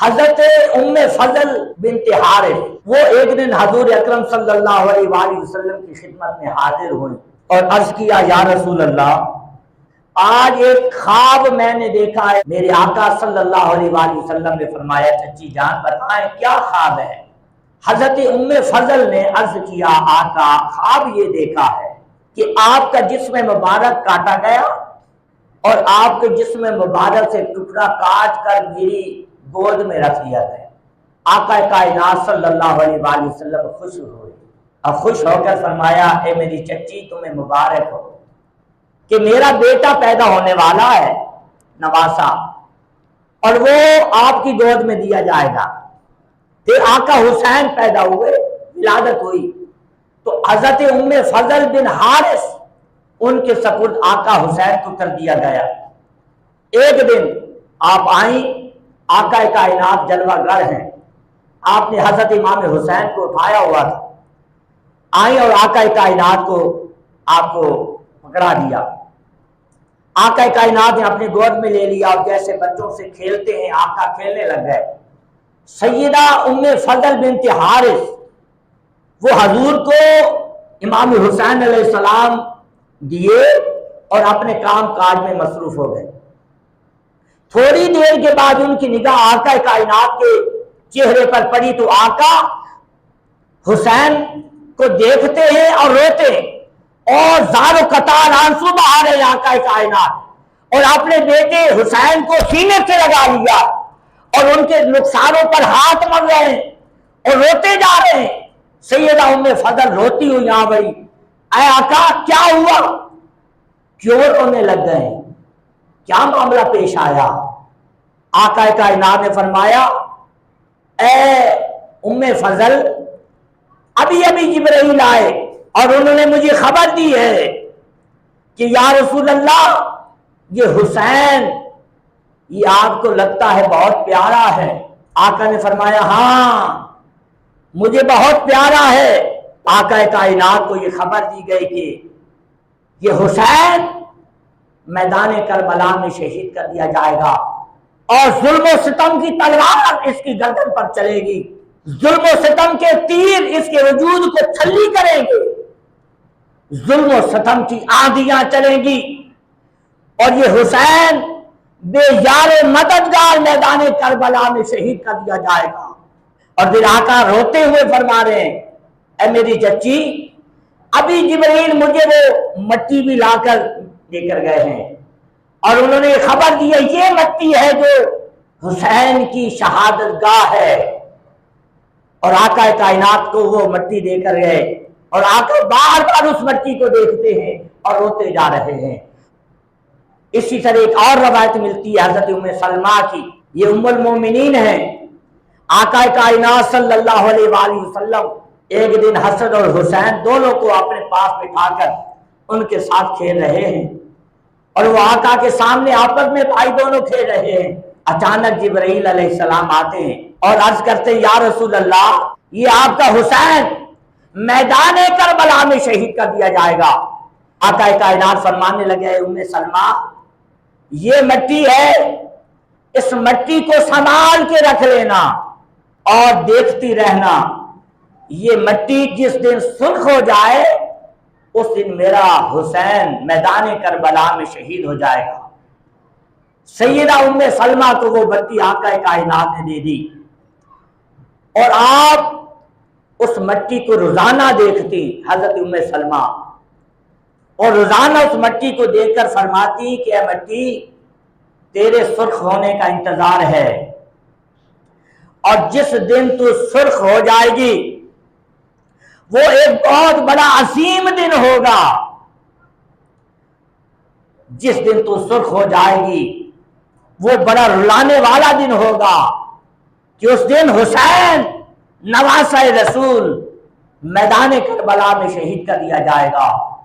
حضرت ام فضل بنت حارث وہ ایک دن حضور اکرم صلی اللہ علیہ وآلہ وسلم کی خدمت میں حاضر ہوئی اور عرض کیا، یا رسول اللہ، آج ایک خواب میں نے دیکھا ہے۔ میرے آقا صلی اللہ علیہ وآلہ وسلم نے فرمایا، چچی جان بتائیں کیا خواب ہے؟ حضرت ام فضل نے عرض کیا، آقا خواب یہ دیکھا ہے کہ آپ کا جسم مبارک کاٹا گیا اور آپ کے جسم مبارک سے ٹکڑا کاٹ کر میری گود میں رکھ دیا گیا۔ آقا کائنات صلی اللہ علیہ وآلہ وسلم خوش ہوئے اور خوش ہو کر فرمایا، اے میری چچی تمہیں مبارک ہو کہ میرا بیٹا پیدا ہونے والا ہے نواسا، اور وہ آپ کی گود میں دیا جائے گا۔ پھر آقا حسین پیدا ہوئے، ولادت ہوئی تو حضرت ام فضل بن حارث ان کے سپرد آقا حسین کو کر دیا گیا۔ ایک دن آپ آئیں، آقا کائنات جلوہ گر ہیں، آپ نے حضرت امام حسین کو اٹھایا ہوا تھا، آئیں اور آقا کائنات کو آپ کو پکڑا دیا۔ آقا کائنات نے اپنی گود میں لے لیا اور جیسے بچوں سے کھیلتے ہیں آقا کھیلنے لگ گئے۔ سیدہ ام فضل بنت حارث وہ حضور کو امام حسین علیہ السلام دیے اور اپنے کام کاج میں مصروف ہو گئے۔ تھوڑی دیر کے بعد ان کی نگاہ آقا کائنات کے چہرے پر پڑی تو آقا حسین کو دیکھتے ہیں اور روتے ہیں اور زار و قطار آنسو بہا رہے ہیں آقا کائنات، اور اپنے بیٹے حسین کو سینے سے لگا لیا اور ان کے رخساروں پر ہاتھ مل رہے ہیں اور روتے جا رہے ہیں۔ سیدہ ام فضل روتی ہوئی یہاں بڑی، اے آقا کیا ہوا؟ کیوں رونے لگ گئے؟ کیا معاملہ پیش آیا؟ آقا کائنات نے فرمایا، اے ام فضل، ابھی ابھی جبرائیل آئے اور انہوں نے مجھے خبر دی ہے کہ یا رسول اللہ، یہ حسین یہ آپ کو لگتا ہے بہت پیارا ہے۔ آقا نے فرمایا، ہاں مجھے بہت پیارا ہے۔ آقا کائنات کو یہ خبر دی گئی کہ یہ حسین میدان کربلا میں شہید کر دیا جائے گا اور ظلم و ستم کی تلوار اس کی گردن پر چلے گی، ظلم و ستم کے تیر اس کے وجود کو چھلی کریں گے، ظلم و ستم کی آندیاں چلیں گی اور یہ حسین بے یار مددگار میدان کربلا میں شہید کر دیا جائے گا۔ اور پھر آقا روتے ہوئے فرما رہے ہیں، اے میری چچی، ابھی جبرائیل مجھے وہ مٹی بھی لا کر لے کر گئے ہیں اور انہوں نے خبر دی ہے یہ مٹی ہے جو حسین کی شہادت گاہ ہے، اور آقا کائنات کو وہ مٹی دے کر گئے اور آقا بار بار اس مٹی کو دیکھتے ہیں اور روتے جا رہے ہیں۔ اسی طرح ایک اور روایت ملتی ہے حضرت ام سلمہ کی، یہ ام المومنین ہیں۔ آقا کائنات صلی اللہ علیہ وآلہ وسلم ایک دن حسن اور حسین دونوں کو اپنے پاس بٹھا کر ان کے ساتھ کھیل رہے ہیں اور وہ آقا کے سامنے آپس میں بھائی دونوں کھیل رہے ہیں۔ اچانک جبرائیل علیہ السلام آتے ہیں اور عرض کرتے ہیں، یا رسول اللہ، یہ آپ کا حسین میدان کربلا میں شہید کر دیا جائے گا۔ آقا کائنات فرمانے لگے، ام سلمہ، یہ مٹی ہے، اس مٹی کو سنبھال کے رکھ لینا اور دیکھتی رہنا، یہ مٹی جس دن سرخ ہو جائے اس دن میرا حسین میدان کربلا میں شہید ہو جائے گا۔ سیدہ ام سلمہ کو وہ مٹی آقا کائنات نے دے دی اور آپ اس مٹی کو روزانہ دیکھتی حضرت ام سلمہ، اور روزانہ اس مٹی کو دیکھ کر فرماتی کہ اے مٹی، تیرے سرخ ہونے کا انتظار ہے، اور جس دن تو سرخ ہو جائے گی وہ ایک بہت بڑا عظیم دن ہوگا۔ جس دن تو سرخ ہو جائے گی وہ بڑا رلانے والا دن ہوگا کہ اس دن حسین نواسہ رسول میدان کربلا میں شہید کر دیا جائے گا۔